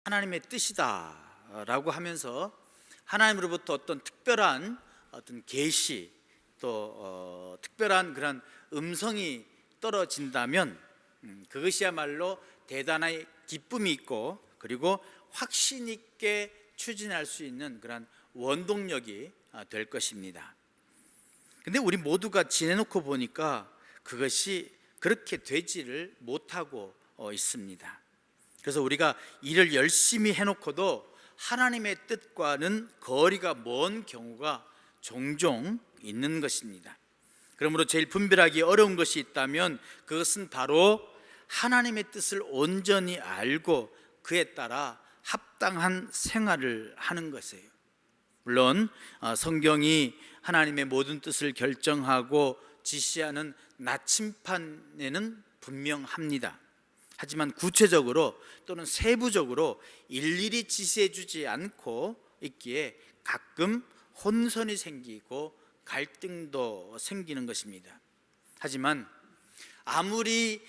하나님의 뜻이다라고 하면서 하나님으로부터 어떤 특별한 계시 또 특별한 그런 음성이 떨어진다면 그것이야말로 대단한 기쁨이 있고 그리고 확신 있게 추진할 수 있는 그런 원동력이 될 것입니다. 근데 우리 모두가 지내놓고 보니까 그것이 그렇게 되지를 못하고 있습니다. 그래서 우리가 일을 열심히 해놓고도 하나님의 뜻과는 거리가 먼 경우가 종종 있는 것입니다. 그러므로 제일 분별하기 어려운 것이 있다면 그것은 바로 하나님의 뜻을 온전히 알고 그에 따라 합당한 생활을 하는 것이에요. 물론 성경이 하나님의 모든 뜻을 결정하고 지시하는 나침판에는 분명합니다. 하지만 구체적으로 또는 세부적으로 일일이 지시해 주지 않고 있기에 가끔 혼선이 생기고 갈등도 생기는 것입니다. 하지만 아무리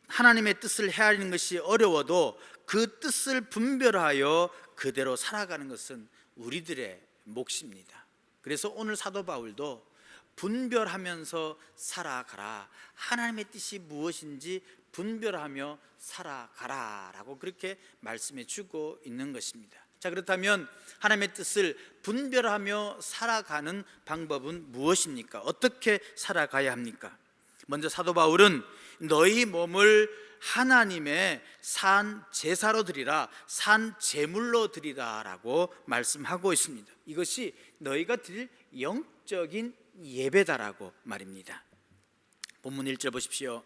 하나님의 뜻을 헤아리는 것이 어려워도 그 뜻을 분별하여 그대로 살아가는 것은 우리들의 몫입니다. 그래서 오늘 사도 바울도 분별하면서 살아가라, 하나님의 뜻이 무엇인지 분별하며 살아가라 라고 그렇게 말씀해 주고 있는 것입니다. 자, 그렇다면 하나님의 뜻을 분별하며 살아가는 방법은 무엇입니까? 어떻게 살아가야 합니까? 먼저 사도 바울은 너희 몸을 하나님의 산 제사로 드리라, 산 제물로 드리라 라고 말씀하고 있습니다. 이것이 너희가 드릴 영적인 예배다라고 말입니다. 본문 1절 보십시오.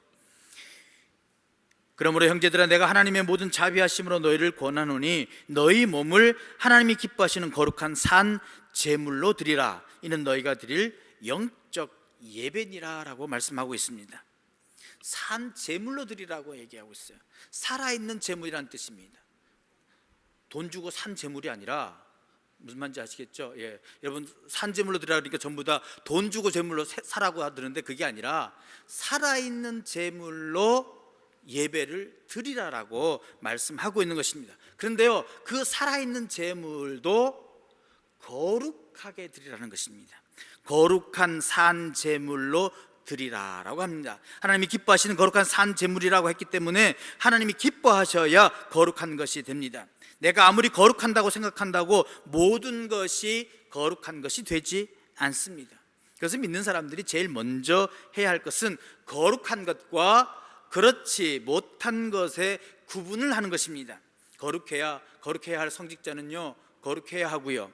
그러므로 형제들아, 내가 하나님의 모든 자비하심으로 너희를 권하노니 너희 몸을 하나님이 기뻐하시는 거룩한 산 제물로 드리라. 이는 너희가 드릴 영적 예배니라 라고 말씀하고 있습니다. 산 제물로 드리라고 얘기하고 있어요. 살아있는 제물이라는 뜻입니다. 돈 주고 산 제물이 아니라, 무슨 말인지 아시겠죠? 예, 여러분 산 제물로 드리라 그러니까 전부 다 돈 주고 제물로 사라고 하는데 그게 아니라 살아있는 제물로 예배를 드리라라고 말씀하고 있는 것입니다. 그런데요, 그 살아있는 제물도 거룩하게 드리라는 것입니다. 거룩한 산 제물로 드리라라고 합니다. 하나님이 기뻐하시는 거룩한 산 제물이라고 했기 때문에 하나님이 기뻐하셔야 거룩한 것이 됩니다. 내가 아무리 거룩한다고 생각한다고 모든 것이 거룩한 것이 되지 않습니다. 그래서 믿는 사람들이 제일 먼저 해야 할 것은 거룩한 것과 그렇지 못한 것의 구분을 하는 것입니다. 거룩해야 할 성직자는요 거룩해야 하고요,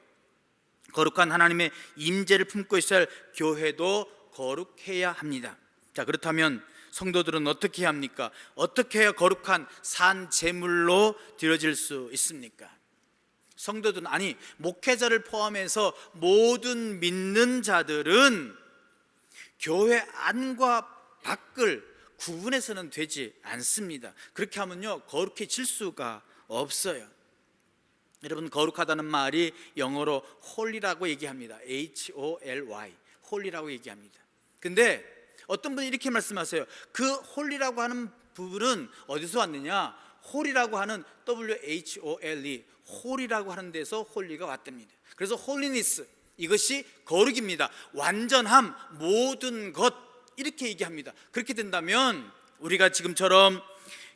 거룩한 하나님의 임재를 품고 있어야 할 교회도 거룩해야 합니다. 자, 그렇다면 성도들은 어떻게 해야 합니까? 어떻게 해야 거룩한 산 제물로 드려질 수 있습니까? 성도들은, 아니 목회자를 포함해서 모든 믿는 자들은 교회 안과 밖을 구분해서는 되지 않습니다. 그렇게 하면요 거룩해질 수가 없어요. 여러분, 거룩하다는 말이 영어로 holy라고 얘기합니다. H-O-L-Y, holy라고 얘기합니다. 근데 어떤 분이 이렇게 말씀하세요. 그 holy라고 하는 부분은 어디서 왔느냐? holy라고 하는 W-H-O-L-E, holy라고 하는 데서 holy가 왔답니다. 그래서 holiness, 이것이 거룩입니다. 완전함, 모든 것, 이렇게 얘기합니다. 그렇게 된다면 우리가 지금처럼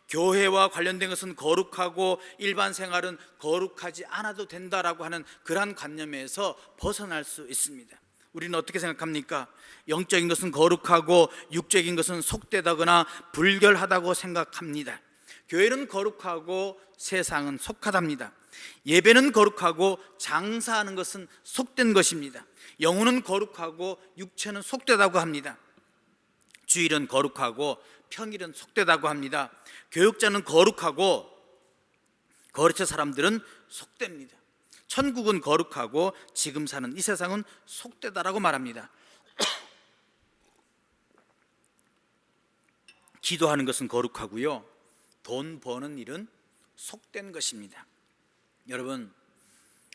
교회와 관련된 것은 거룩하고 일반 생활은 거룩하지 않아도 된다라고 하는 그러한 관념에서 벗어날 수 있습니다. 우리는 어떻게 생각합니까? 영적인 것은 거룩하고 육적인 것은 속되다거나 불결하다고 생각합니다. 교회는 거룩하고 세상은 속하답니다. 예배는 거룩하고 장사하는 것은 속된 것입니다. 영혼은 거룩하고 육체는 속되다고 합니다. 주일은 거룩하고 평일은 속되다고 합니다. 교육자는 거룩하고 거리처 사람들은 속됩니다. 천국은 거룩하고 지금 사는 이 세상은 속되다라고 말합니다. 기도하는 것은 거룩하고요, 돈 버는 일은 속된 것입니다. 여러분,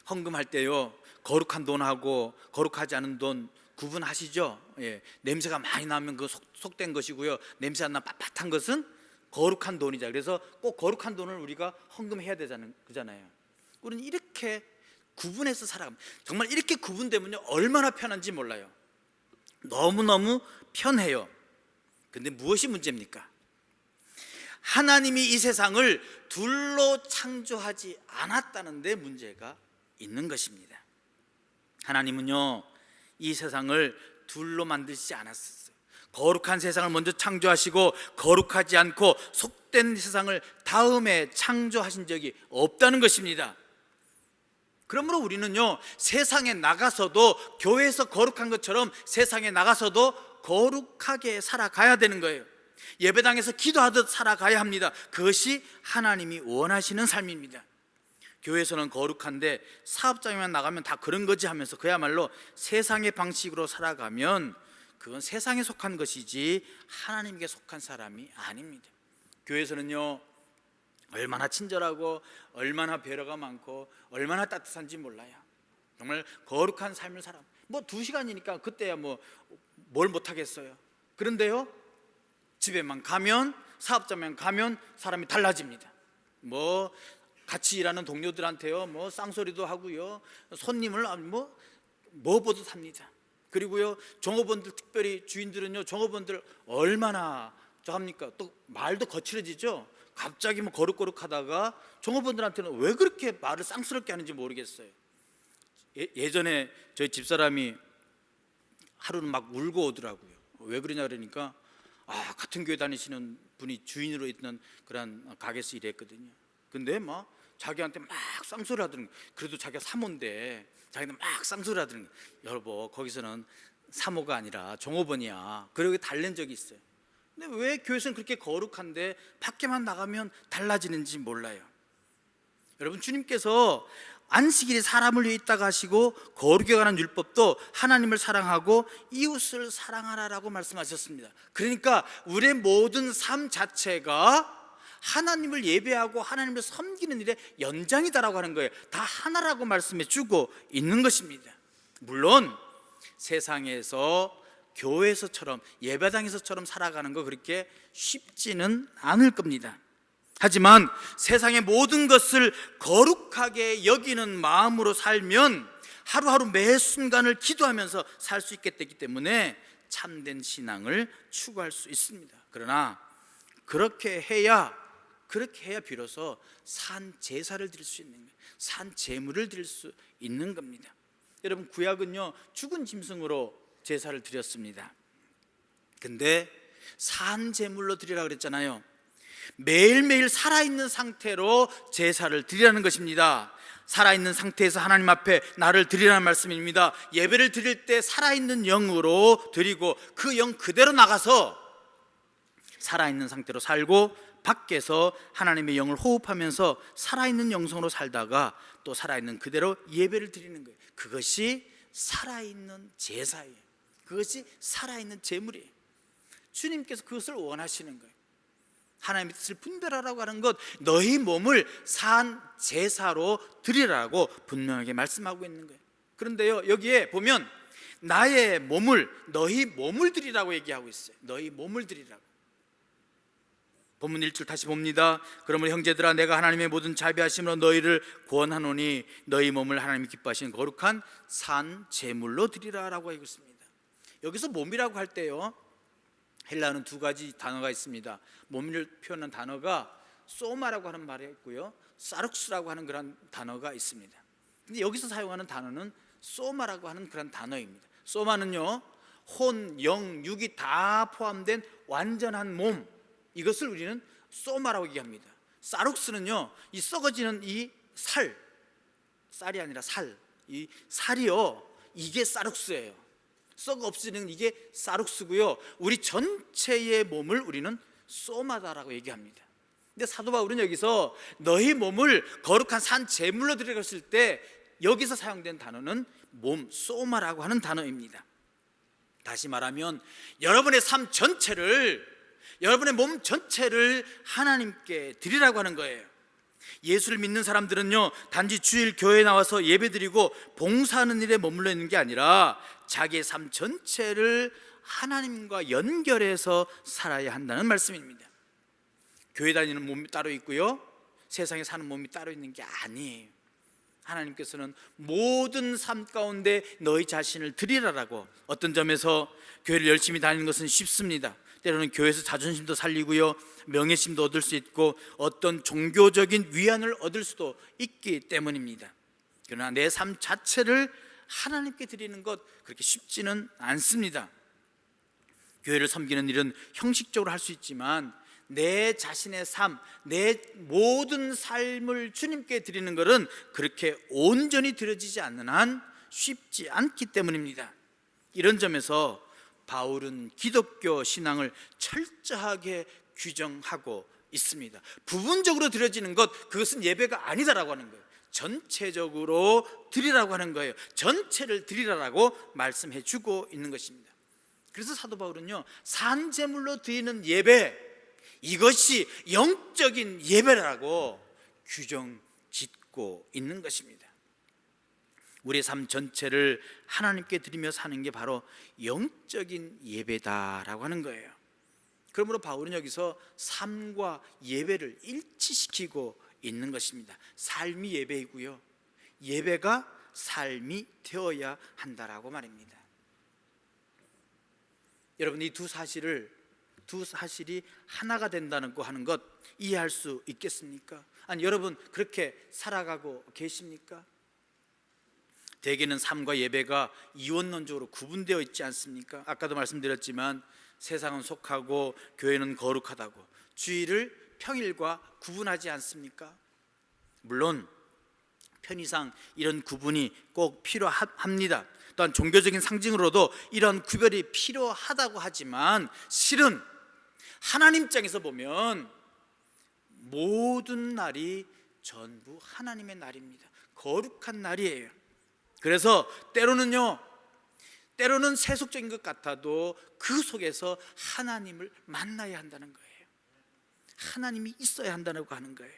헌금할 때요 거룩한 돈하고 거룩하지 않은 돈 구분하시죠? 예, 냄새가 많이 나면 그 속된 것이고요, 냄새 안 나 빳빳한 것은 거룩한 돈이자. 그래서 꼭 거룩한 돈을 우리가 헌금해야 되잖아요. 우리는 이렇게 구분해서 살아갑니다. 정말 이렇게 구분되면요 얼마나 편한지 몰라요. 너무너무 편해요. 근데 무엇이 문제입니까? 하나님이 이 세상을 둘로 창조하지 않았다는 데 문제가 있는 것입니다. 하나님은요 이 세상을 둘로 만드시지 않았어요. 거룩한 세상을 먼저 창조하시고 거룩하지 않고 속된 세상을 다음에 창조하신 적이 없다는 것입니다. 그러므로 우리는요 세상에 나가서도 교회에서 거룩한 것처럼 세상에 나가서도 거룩하게 살아가야 되는 거예요. 예배당에서 기도하듯 살아가야 합니다. 그것이 하나님이 원하시는 삶입니다. 교회에서는 거룩한데 사업장에만 나가면 다 그런 거지 하면서 그야말로 세상의 방식으로 살아가면 그건 세상에 속한 것이지 하나님께 속한 사람이 아닙니다. 교회에서는요 얼마나 친절하고 얼마나 배려가 많고 얼마나 따뜻한지 몰라요. 정말 거룩한 삶을 살아. 뭐 2시간이니까 그때야 뭐 뭘 못하겠어요. 그런데요 집에만 가면, 사업장만 가면 사람이 달라집니다. 뭐 같이 일하는 동료들한테요 뭐 쌍소리도 하고요, 손님을 뭐 보듯 합니다. 그리고요 종업원들, 특별히 주인들은요 종업원들 얼마나 합니까? 또 말도 거칠어지죠. 갑자기 뭐 거룩거룩하다가 종업원들한테는 왜 그렇게 말을 쌍스럽게 하는지 모르겠어요. 예전에 저희 집사람이 하루는 막 울고 오더라고요. 왜 그러냐 그러니까 같은 교회 다니시는 분이 주인으로 있던 그런 가게에서 일했거든요. 근데 막 자기한테 막 쌍소리 하더니, 그래도 자기가 사모인데 자기는 막 쌍소리 하더니, 여보 거기서는 사모가 아니라 종업원이야. 그러고 달랜 적이 있어요. 근데 왜 교회에서는 그렇게 거룩한데 밖에만 나가면 달라지는지 몰라요. 여러분, 주님께서 안식일이 사람을 위해 있다가 하시고 거룩에 관한 율법도 하나님을 사랑하고 이웃을 사랑하라라고 말씀하셨습니다. 그러니까 우리의 모든 삶 자체가 하나님을 예배하고 하나님을 섬기는 일의 연장이다라고 하는 거예요. 다 하나라고 말씀해 주고 있는 것입니다. 물론 세상에서 교회에서처럼 예배당에서처럼 살아가는 거 그렇게 쉽지는 않을 겁니다. 하지만 세상의 모든 것을 거룩하게 여기는 마음으로 살면 하루하루 매 순간을 기도하면서 살 수 있게 되기 때문에 참된 신앙을 추구할 수 있습니다. 그러나 그렇게 해야 비로소 산 제사를 드릴 수 있는 거예요. 산 제물을 드릴 수 있는 겁니다. 여러분, 구약은요 죽은 짐승으로 제사를 드렸습니다. 근데 산 제물로 드리라 그랬잖아요. 매일매일 살아있는 상태로 제사를 드리라는 것입니다. 살아있는 상태에서 하나님 앞에 나를 드리라는 말씀입니다. 예배를 드릴 때 살아있는 영으로 드리고 그 영 그대로 나가서 살아있는 상태로 살고 밖에서 하나님의 영을 호흡하면서 살아있는 영성으로 살다가 또 살아있는 그대로 예배를 드리는 거예요. 그것이 살아있는 제사예요. 그것이 살아있는 제물이에요. 주님께서 그것을 원하시는 거예요. 하나님의 뜻을 분별하라고 하는 것, 너희 몸을 산 제사로 드리라고 분명하게 말씀하고 있는 거예요. 그런데요 여기에 보면 나의 몸을, 너희 몸을 드리라고 얘기하고 있어요. 너희 몸을 드리라고. 본문 1절 다시 봅니다. 그러므로 형제들아, 내가 하나님의 모든 자비하심으로 너희를 구원하노니 너희 몸을 하나님이 기뻐하시는 거룩한 산 제물로 드리라라고 하고 있습니다. 여기서 몸이라고 할 때요 헬라어는 2가지 단어가 있습니다. 몸을 표현한 단어가 소마라고 하는 말이 있고요, 사룩스라고 하는 그런 단어가 있습니다. 근데 여기서 사용하는 단어는 소마라고 하는 그런 단어입니다. 소마는요 혼, 영, 육이 다 포함된 완전한 몸, 이것을 우리는 소마라고 얘기합니다. 사룩스는요 이 썩어지는 이 쌀이 아니라 이 살이요, 이게 사룩스예요. 썩어 없어지는 이게 사룩스고요, 우리 전체의 몸을 우리는 소마다라고 얘기합니다. 근데 사도 바울은 여기서 너희 몸을 거룩한 산 제물로 드리라고 했을 때 여기서 사용된 단어는 몸, 소마라고 하는 단어입니다. 다시 말하면 여러분의 삶 전체를, 여러분의 몸 전체를 하나님께 드리라고 하는 거예요. 예수를 믿는 사람들은요 단지 주일 교회에 나와서 예배드리고 봉사하는 일에 머물러 있는 게 아니라 자기의 삶 전체를 하나님과 연결해서 살아야 한다는 말씀입니다. 교회 다니는 몸이 따로 있고요 세상에 사는 몸이 따로 있는 게 아니에요. 하나님께서는 모든 삶 가운데 너희 자신을 드리라라고. 어떤 점에서 교회를 열심히 다니는 것은 쉽습니다. 때로는 교회에서 자존심도 살리고요, 명예심도 얻을 수 있고 어떤 종교적인 위안을 얻을 수도 있기 때문입니다. 그러나 내 삶 자체를 하나님께 드리는 것, 그렇게 쉽지는 않습니다. 교회를 섬기는 일은 형식적으로 할 수 있지만 내 자신의 삶, 내 모든 삶을 주님께 드리는 것은 그렇게 온전히 드려지지 않는 한 쉽지 않기 때문입니다. 이런 점에서 바울은 기독교 신앙을 철저하게 규정하고 있습니다. 부분적으로 드려지는 것, 그것은 예배가 아니다라고 하는 거예요. 전체적으로 드리라고 하는 거예요. 전체를 드리라고 말씀해 주고 있는 것입니다. 그래서 사도 바울은요, 산제물로 드리는 예배, 이것이 영적인 예배라고 규정 짓고 있는 것입니다. 우리의 삶 전체를 하나님께 드리며 사는 게 바로 영적인 예배다라고 하는 거예요. 그러므로 바울은 여기서 삶과 예배를 일치시키고 있는 것입니다. 삶이 예배이고요, 예배가 삶이 되어야 한다라고 말입니다. 여러분, 이 두 사실이 하나가 된다는 거 하는 것 이해할 수 있겠습니까? 아니, 여러분 그렇게 살아가고 계십니까? 대개는 삶과 예배가 이원론적으로 구분되어 있지 않습니까? 아까도 말씀드렸지만 세상은 속하고 교회는 거룩하다고, 주일을 평일과 구분하지 않습니까? 물론 편의상 이런 구분이 꼭 필요합니다. 또한 종교적인 상징으로도 이런 구별이 필요하다고 하지만 실은 하나님 입장에서 보면 모든 날이 전부 하나님의 날입니다. 거룩한 날이에요. 그래서 때로는 세속적인 것 같아도 그 속에서 하나님을 만나야 한다는 거예요. 하나님이 있어야 한다고 하는 거예요.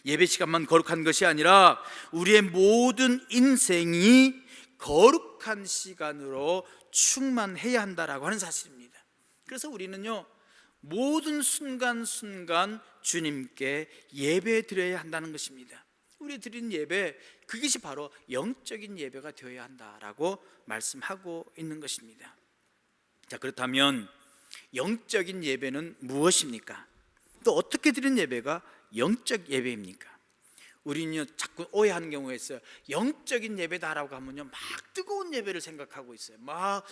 예배 시간만 거룩한 것이 아니라 우리의 모든 인생이 거룩한 시간으로 충만해야 한다라고 하는 사실입니다. 그래서 우리는요, 모든 순간순간 주님께 예배 드려야 한다는 것입니다. 우리 드리는 예배, 그것이 바로 영적인 예배가 되어야 한다라고 말씀하고 있는 것입니다. 자, 그렇다면 영적인 예배는 무엇입니까? 또 어떻게 드리는 예배가 영적 예배입니까? 우리는요, 자꾸 오해하는 경우가 있어요. 영적인 예배다라고 하면요, 막 뜨거운 예배를 생각하고 있어요. 막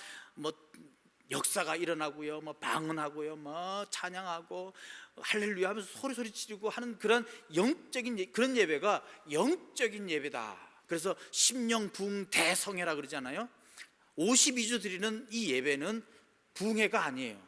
역사가 일어나고요, 방언하고요, 찬양하고 할렐루야 하면서 소리 지르고 하는 그런 영적인 그런 예배가 영적인 예배다. 그래서 심령 부흥 대성회라 그러잖아요. 52주 드리는 이 예배는 부흥회가 아니에요.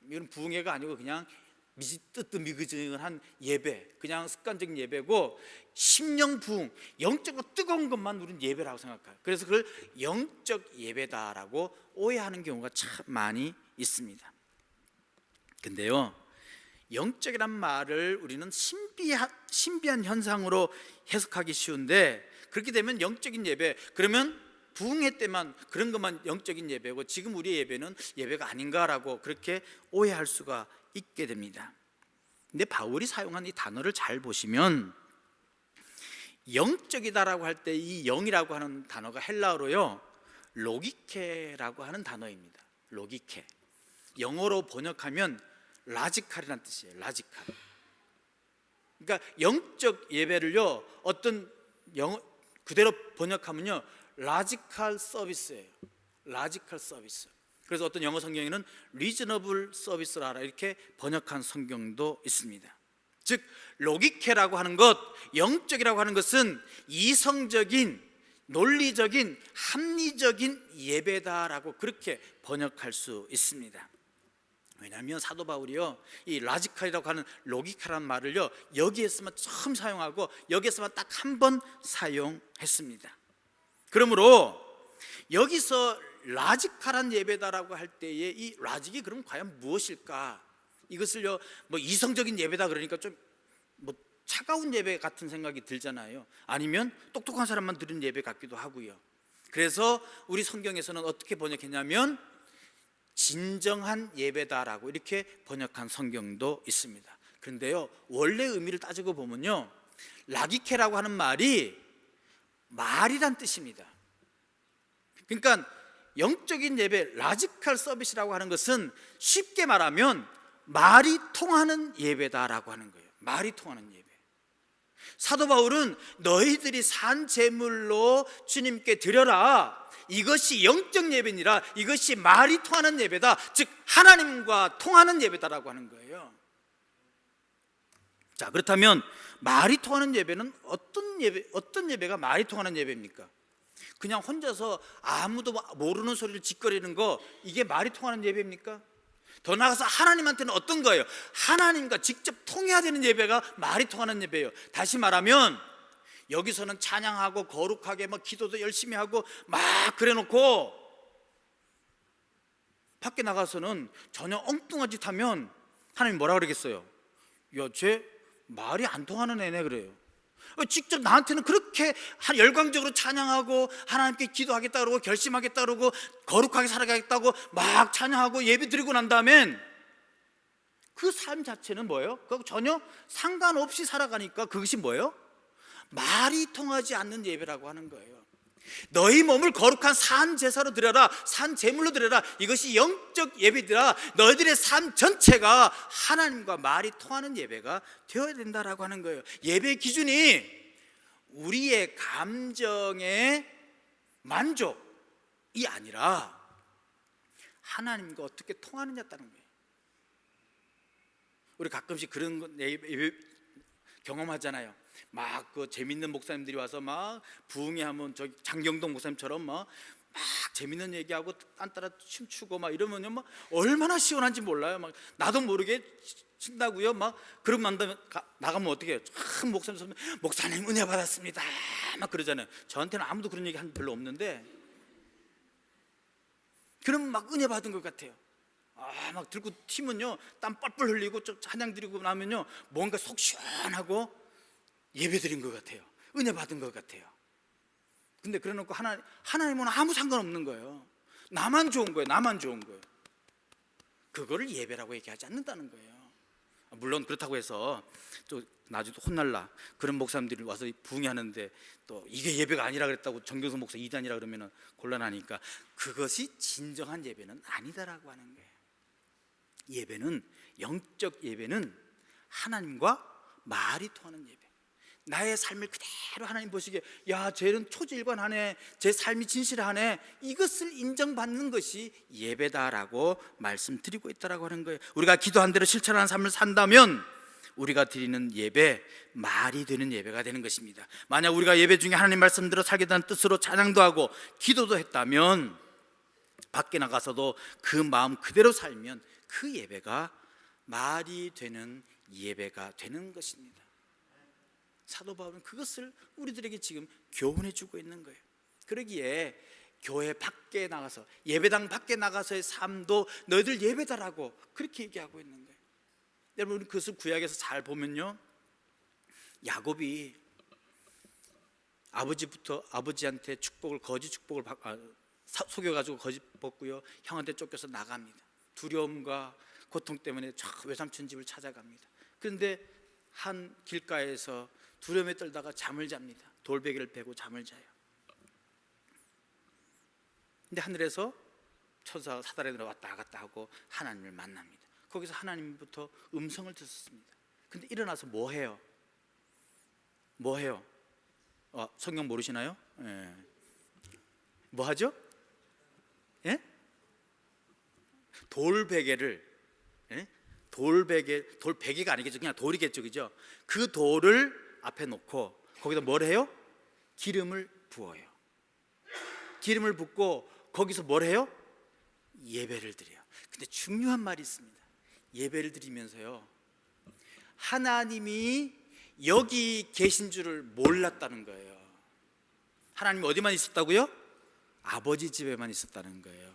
이건 부흥회가 아니고 그냥 미지뜨뜨미그증한 예배, 그냥 습관적인 예배고, 심령 부흥, 영적으로 뜨거운 것만 우리는 예배라고 생각해요. 그래서 그걸 영적 예배다라고 오해하는 경우가 참 많이 있습니다. 근데요, 영적이란 말을 우리는 신비한 현상으로 해석하기 쉬운데, 그렇게 되면 영적인 예배, 그러면 부흥회 때만 그런 것만 영적인 예배고 지금 우리의 예배는 예배가 아닌가라고 그렇게 오해할 수가 있게 됩니다. 근데 바울이 사용한 이 단어를 잘 보시면 영적이다라고 할 때 이 영이라고 하는 단어가 헬라어로요, 로기케라고 하는 단어입니다. 로기케, 영어로 번역하면 라지칼이라는 뜻이에요. 라지칼. 그러니까 영적 예배를요, 어떤 영어 그대로 번역하면요, 라지칼 서비스예요. 라지칼 서비스. 그래서 어떤 영어 성경에는 리저너블 서비스라 이렇게 번역한 성경도 있습니다. 즉 로기케라고 하는 것, 영적이라고 하는 것은 이성적인, 논리적인, 합리적인 예배다라고 그렇게 번역할 수 있습니다. 왜냐하면 사도 바울이요, 이 라지칼이라고 하는 로기카라는 말을요, 여기에서만 처음 사용하고 여기에서만 딱 한 번 사용했습니다. 그러므로 여기서 라지칼한 예배다라고 할 때에 이 라직이 그럼 과연 무엇일까? 이것을요, 이성적인 예배다 그러니까 좀 차가운 예배 같은 생각이 들잖아요. 아니면 똑똑한 사람만 드리는 예배 같기도 하고요. 그래서 우리 성경에서는 어떻게 번역했냐면 진정한 예배다라고 이렇게 번역한 성경도 있습니다. 그런데요, 원래 의미를 따지고 보면요, 라기케라고 하는 말이 말이란 뜻입니다. 그러니까 영적인 예배, 라지컬 서비스라고 하는 것은 쉽게 말하면 말이 통하는 예배다라고 하는 거예요. 말이 통하는 예배. 사도 바울은 너희들이 산 제물로 주님께 드려라, 이것이 영적 예배니라, 이것이 말이 통하는 예배다, 즉 하나님과 통하는 예배다라고 하는 거예요. 자, 그렇다면 말이 통하는 예배는 어떤 예배가 말이 통하는 예배입니까? 그냥 혼자서 아무도 모르는 소리를 짓거리는 거, 이게 말이 통하는 예배입니까? 더 나아가서 하나님한테는 어떤 거예요? 하나님과 직접 통해야 되는 예배가 말이 통하는 예배예요. 다시 말하면 여기서는 찬양하고 거룩하게 막 기도도 열심히 하고 막 그래놓고 밖에 나가서는 전혀 엉뚱한 짓 하면 하나님 뭐라 그러겠어요? 야, 쟤 말이 안 통하는 애네 그래요. 직접 나한테는 그렇게 열광적으로 찬양하고 하나님께 기도하겠다 그러고 결심하겠다 그러고 거룩하게 살아가겠다고 막 찬양하고 예배 드리고 난 다음엔 그 삶 자체는 뭐예요? 그거 전혀 상관없이 살아가니까 그것이 뭐예요? 말이 통하지 않는 예배라고 하는 거예요. 너희 몸을 거룩한 산 제사로 드려라, 산 제물로 드려라, 이것이 영적 예배더라. 너희들의 삶 전체가 하나님과 말이 통하는 예배가 되어야 된다라고 하는 거예요. 예배 기준이 우리의 감정의 만족이 아니라 하나님과 어떻게 통하느냐는 거예요. 우리 가끔씩 그런 예배 경험하잖아요. 막 그 재밌는 목사님들이 와서 막 부흥회하면 저기 장경동 목사님처럼 막 재밌는 얘기하고 딴 따라 춤추고 막 이러면요, 막 얼마나 시원한지 몰라요. 막 나도 모르게 신다고요. 막 그러고 나가면 어떻게 해요? 참 목사님 은혜 받았습니다 막 그러잖아요. 저한테는 아무도 그런 얘기 한 별로 없는데, 그럼 막 은혜 받은 것 같아요. 막 들고 튀면요 땀 뻘뻘 흘리고 좀 찬양 드리고 나면요 뭔가 속 시원하고 예배 드린 것 같아요. 은혜 받은 것 같아요. 근데 그래 놓고 하나님은 아무 상관없는 거예요. 나만 좋은 거예요. 나만 좋은 거예요. 그거를 예배라고 얘기하지 않는다는 거예요. 물론 그렇다고 해서 또 나중에 혼날라, 그런 목사님들이 와서 부흥하는데 또 이게 예배가 아니라 그랬다고 정경석 목사 이단이라 그러면 곤란하니까, 그것이 진정한 예배는 아니다라고 하는 거예요. 예배는, 영적 예배는 하나님과 말이 통하는 예배. 나의 삶을 그대로 하나님 보시기에 야, 쟤는 초지일관하네, 제 삶이 진실하네, 이것을 인정받는 것이 예배다라고 말씀드리고 있다라고 하는 거예요. 우리가 기도한 대로 실천하는 삶을 산다면 우리가 드리는 예배, 말이 되는 예배가 되는 것입니다. 만약 우리가 예배 중에 하나님 말씀대로 살겠다는 뜻으로 찬양도 하고 기도도 했다면, 밖에 나가서도 그 마음 그대로 살면 그 예배가 말이 되는 예배가 되는 것입니다. 사도 바울은 그것을 우리들에게 지금 교훈해 주고 있는 거예요. 그러기에 교회 밖에 나가서, 예배당 밖에 나가서의 삶도 너희들 예배다라고 그렇게 얘기하고 있는 거예요. 여러분, 그것을 구약에서 잘 보면요, 야곱이 아버지한테 거짓 축복을 속여가지고 거짓 벗고요, 형한테 쫓겨서 나갑니다. 두려움과 고통 때문에 외삼촌 집을 찾아갑니다. 그런데 한 길가에서 두려움에 떨다가 잠을 잡니다. 돌베개를 베고 잠을 자요. 근데 하늘에서 천사가 사다리로 왔다 갔다 하고 하나님을 만납니다. 거기서 하나님부터 음성을 듣습니다. 근데 일어나서 뭐 해요? 성경 모르시나요? 예. 뭐 하죠? 예? 돌베개를, 예? 돌베개가 아니겠죠. 그냥 돌이겠죠. 그죠? 그 돌을 앞에 놓고 거기다 뭘 해요? 기름을 부어요. 기름을 붓고 거기서 뭘 해요? 예배를 드려요. 근데 중요한 말이 있습니다. 예배를 드리면서요, 하나님이 여기 계신 줄을 몰랐다는 거예요. 하나님이 어디만 있었다고요? 아버지 집에만 있었다는 거예요.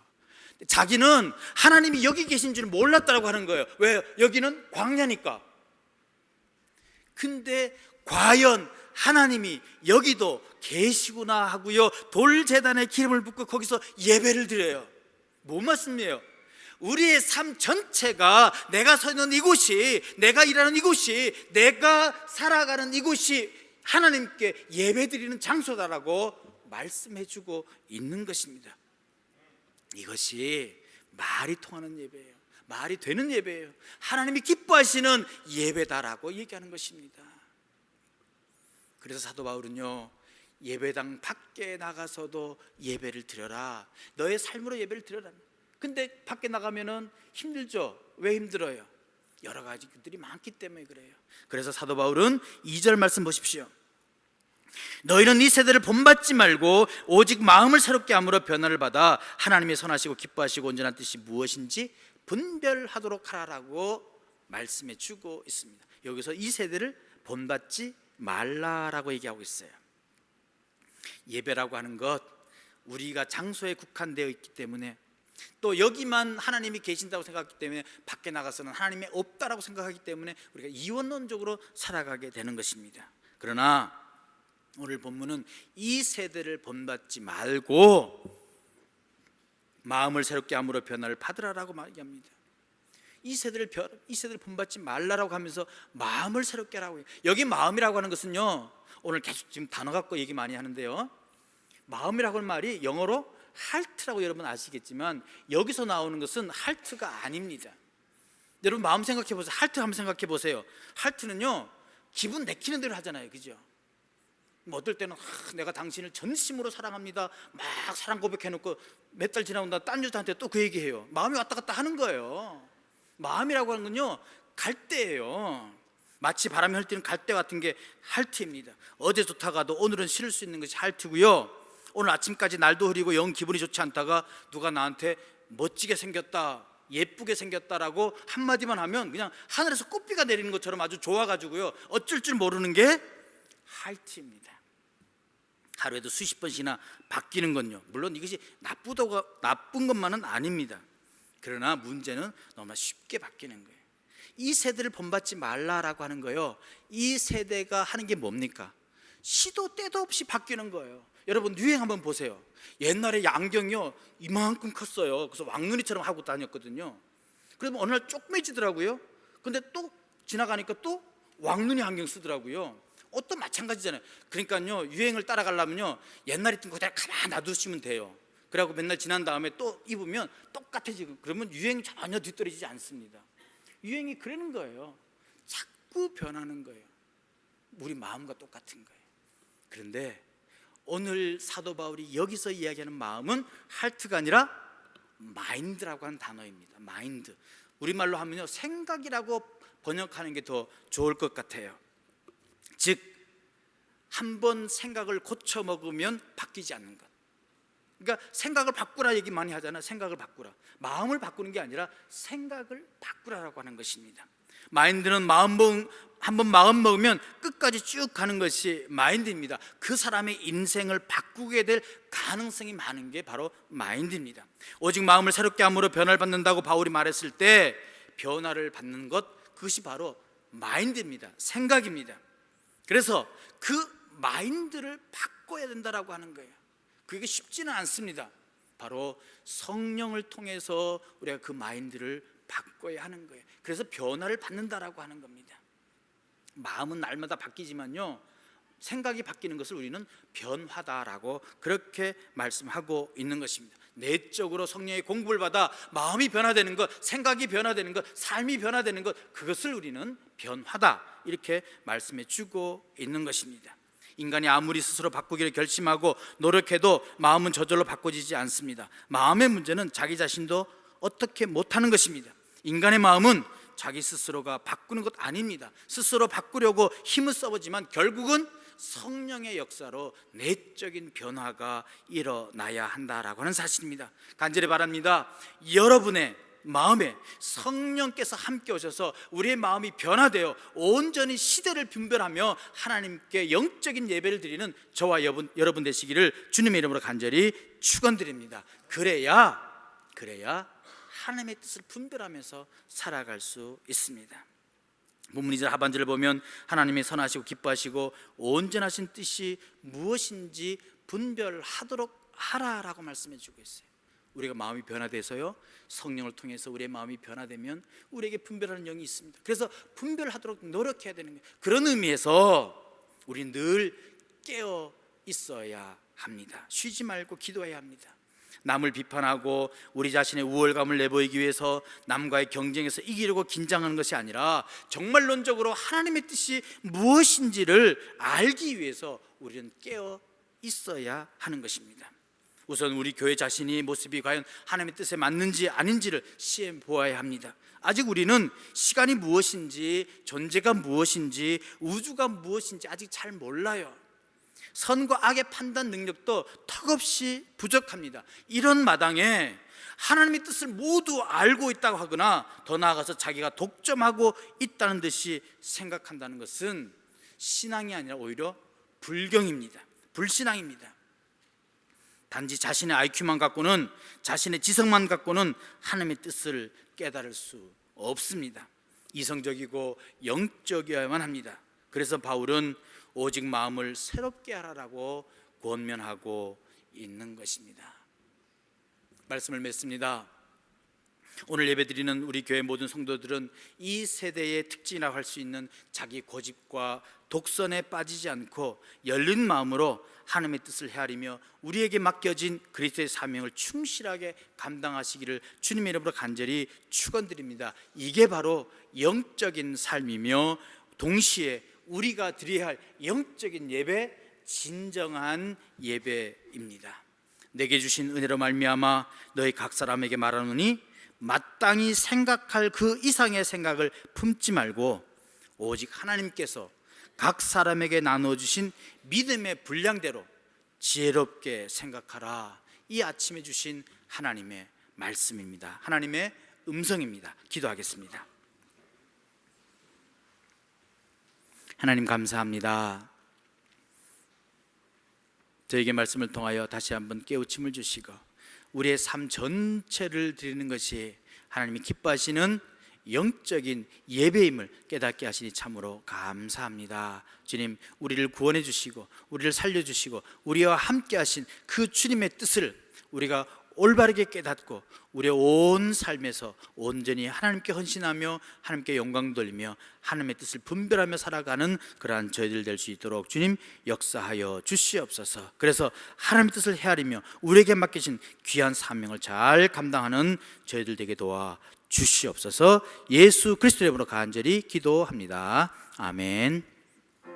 자기는 하나님이 여기 계신 줄 몰랐다고 하는 거예요. 왜? 여기는 광야니까. 근데 과연 하나님이 여기도 계시구나 하고요, 돌제단에 기름을 붓고 거기서 예배를 드려요. 뭔 말씀이에요? 우리의 삶 전체가, 내가 서 있는 이곳이, 내가 일하는 이곳이, 내가 살아가는 이곳이 하나님께 예배드리는 장소다라고 말씀해주고 있는 것입니다. 이것이 말이 통하는 예배예요. 말이 되는 예배예요. 하나님이 기뻐하시는 예배다라고 얘기하는 것입니다. 그래서 사도 바울은요, 예배당 밖에 나가서도 예배를 드려라. 너의 삶으로 예배를 드려라. 근데 밖에 나가면은 힘들죠. 왜 힘들어요? 여러 가지 것들이 많기 때문에 그래요. 그래서 사도 바울은 2절 말씀 보십시오. 너희는 이 세대를 본받지 말고 오직 마음을 새롭게 함으로 변화를 받아 하나님의 선하시고 기뻐하시고 온전한 뜻이 무엇인지 분별하도록 하라라고 말씀해 주고 있습니다. 여기서 이 세대를 본받지 말라라고 얘기하고 있어요. 예배라고 하는 것, 우리가 장소에 국한되어 있기 때문에, 또 여기만 하나님이 계신다고 생각하기 때문에 밖에 나가서는 하나님이 없다라고 생각하기 때문에 우리가 이원론적으로 살아가게 되는 것입니다. 그러나 오늘 본문은 이 세대를 본받지 말고 마음을 새롭게 함으로 변화를 받으라라고 말합니다. 이 세대를 본받지 말라라고 하면서 마음을 새롭게 하라고 해요. 여기 마음이라고 하는 것은요, 오늘 계속 지금 단어 갖고 얘기 많이 하는데요, 마음이라고 하는 말이 영어로 heart라고 여러분 아시겠지만 여기서 나오는 것은 heart가 아닙니다. 여러분 마음 생각해 보세요. heart 한번 생각해 보세요. heart는요, 기분 내키는 대로 하잖아요, 그죠? 뭐 어떨 때는 내가 당신을 전심으로 사랑합니다, 막 사랑 고백해놓고 몇 달 지나온다 딴 여자한테 또 그 얘기해요. 마음이 왔다 갔다 하는 거예요. 마음이라고 하는 건요, 갈대예요. 마치 바람이 헐뛰는 갈대 같은 게 할트입니다. 어제 좋다가도 오늘은 싫을 수 있는 것이 할트고요, 오늘 아침까지 날도 흐리고 영 기분이 좋지 않다가 누가 나한테 멋지게 생겼다, 예쁘게 생겼다라고 한마디만 하면 그냥 하늘에서 꽃비가 내리는 것처럼 아주 좋아가지고요, 어쩔 줄 모르는 게 할트입니다. 하루에도 수십 번씩이나 바뀌는 건요, 물론 이것이 나쁜 것만은 아닙니다. 그러나 문제는 너무나 쉽게 바뀌는 거예요. 이 세대를 본받지 말라라고 하는 거예요. 이 세대가 하는 게 뭡니까? 시도 때도 없이 바뀌는 거예요. 여러분 유행 한번 보세요. 옛날에 양경이요, 이만큼 컸어요. 그래서 왕눈이처럼 하고 다녔거든요. 그러면 어느 날 조그매지더라고요. 근데 또 지나가니까 또 왕눈이 안경 쓰더라고요. 옷도 마찬가지잖아요. 그러니까요, 유행을 따라가려면요, 옛날에 입던 거 그대로 가만히 놔두시면 돼요. 그래갖고 맨날 지난 다음에 또 입으면 똑같아지고, 그러면 유행이 전혀 뒤떨어지지 않습니다. 유행이 그러는 거예요. 자꾸 변하는 거예요. 우리 마음과 똑같은 거예요. 그런데 오늘 사도 바울이 여기서 이야기하는 마음은 하트가 아니라 마인드라고 하는 단어입니다. 마인드, 우리말로 하면요, 생각이라고 번역하는 게 더 좋을 것 같아요. 즉, 한번 생각을 고쳐 먹으면 바뀌지 않는 것. 그러니까 생각을 바꾸라 얘기 많이 하잖아요. 생각을 바꾸라. 마음을 바꾸는 게 아니라 생각을 바꾸라라고 하는 것입니다. 마인드는 한번 마음 먹으면 끝까지 쭉 가는 것이 마인드입니다. 그 사람의 인생을 바꾸게 될 가능성이 많은 게 바로 마인드입니다. 오직 마음을 새롭게 함으로 변화를 받는다고 바울이 말했을 때, 변화를 받는 것, 그것이 바로 마인드입니다. 생각입니다. 그래서 그 마인드를 바꿔야 된다라고 하는 거예요. 그게 쉽지는 않습니다. 바로 성령을 통해서 우리가 그 마인드를 바꿔야 하는 거예요. 그래서 변화를 받는다라고 하는 겁니다. 마음은 날마다 바뀌지만요, 생각이 바뀌는 것을 우리는 변화다라고 그렇게 말씀하고 있는 것입니다. 내적으로 성령의 공부를 받아 마음이 변화되는 것, 생각이 변화되는 것, 삶이 변화되는 것, 그것을 우리는 변화다, 이렇게 말씀해 주고 있는 것입니다. 인간이 아무리 스스로 바꾸기를 결심하고 노력해도 마음은 저절로 바꿔지지 않습니다. 마음의 문제는 자기 자신도 어떻게 못하는 것입니다. 인간의 마음은 자기 스스로가 바꾸는 것 아닙니다. 스스로 바꾸려고 힘을 써보지만 결국은 성령의 역사로 내적인 변화가 일어나야 한다라고 하는 사실입니다. 간절히 바랍니다. 여러분의 마음에 성령께서 함께 오셔서 우리의 마음이 변화되어 온전히 시대를 분별하며 하나님께 영적인 예배를 드리는 저와 여러분 되시기를 주님의 이름으로 간절히 축원드립니다. 그래야 하나님의 뜻을 분별하면서 살아갈 수 있습니다. 본문 2절 하반절을 보면 하나님의 선하시고 기뻐하시고 온전하신 뜻이 무엇인지 분별하도록 하라라고 말씀해 주고 있어요. 우리가 마음이 변화돼서요, 성령을 통해서 우리의 마음이 변화되면 우리에게 분별하는 영이 있습니다. 그래서 분별하도록 노력해야 되는 거예요. 그런 의미에서 우리 늘 깨어 있어야 합니다. 쉬지 말고 기도해야 합니다. 남을 비판하고 우리 자신의 우월감을 내보이기 위해서 남과의 경쟁에서 이기려고 긴장하는 것이 아니라 정말론적으로 하나님의 뜻이 무엇인지를 알기 위해서 우리는 깨어 있어야 하는 것입니다. 우선 우리 교회 자신이 모습이 과연 하나님의 뜻에 맞는지 아닌지를 시험해 보아야 합니다. 아직 우리는 시간이 무엇인지, 존재가 무엇인지, 우주가 무엇인지 아직 잘 몰라요. 선과 악의 판단 능력도 턱없이 부족합니다. 이런 마당에 하나님의 뜻을 모두 알고 있다고 하거나 더 나아가서 자기가 독점하고 있다는 듯이 생각한다는 것은 신앙이 아니라 오히려 불경입니다. 불신앙입니다. 단지 자신의 IQ만 갖고는, 자신의 지성만 갖고는 하나님의 뜻을 깨달을 수 없습니다. 이성적이고 영적이어야만 합니다. 그래서 바울은 오직 마음을 새롭게 하라라고 권면하고 있는 것입니다. 말씀을 맺습니다. 오늘 예배드리는 우리 교회 모든 성도들은 이 세대의 특징이라고 할 수 있는 자기 고집과 독선에 빠지지 않고 열린 마음으로 하나님의 뜻을 헤아리며 우리에게 맡겨진 그리스도의 사명을 충실하게 감당하시기를 주님의 이름으로 간절히 축원드립니다. 이게 바로 영적인 삶이며 동시에 우리가 드려야 할 영적인 예배, 진정한 예배입니다. 내게 주신 은혜로 말미암아 너희 각 사람에게 말하노니 마땅히 생각할 그 이상의 생각을 품지 말고 오직 하나님께서 각 사람에게 나눠주신 믿음의 분량대로 지혜롭게 생각하라. 이 아침에 주신 하나님의 말씀입니다. 하나님의 음성입니다. 기도하겠습니다. 하나님 감사합니다. 저에게 말씀을 통하여 다시 한번 깨우침을 주시고 우리의 삶 전체를 드리는 것이 하나님이 기뻐하시는 영적인 예배임을 깨닫게 하시니 참으로 감사합니다. 주님, 우리를 구원해 주시고 우리를 살려주시고 우리와 함께 하신 그 주님의 뜻을 우리가 올바르게 깨닫고 우리의 온 삶에서 온전히 하나님께 헌신하며 하나님께 영광 돌리며 하나님의 뜻을 분별하며 살아가는 그러한 저희들 될 수 있도록 주님 역사하여 주시옵소서. 그래서 하나님의 뜻을 헤아리며 우리에게 맡기신 귀한 사명을 잘 감당하는 저희들 되게 도와 주시옵소서. 예수 그리스도의 이름으로 간절히 기도합니다. 아멘.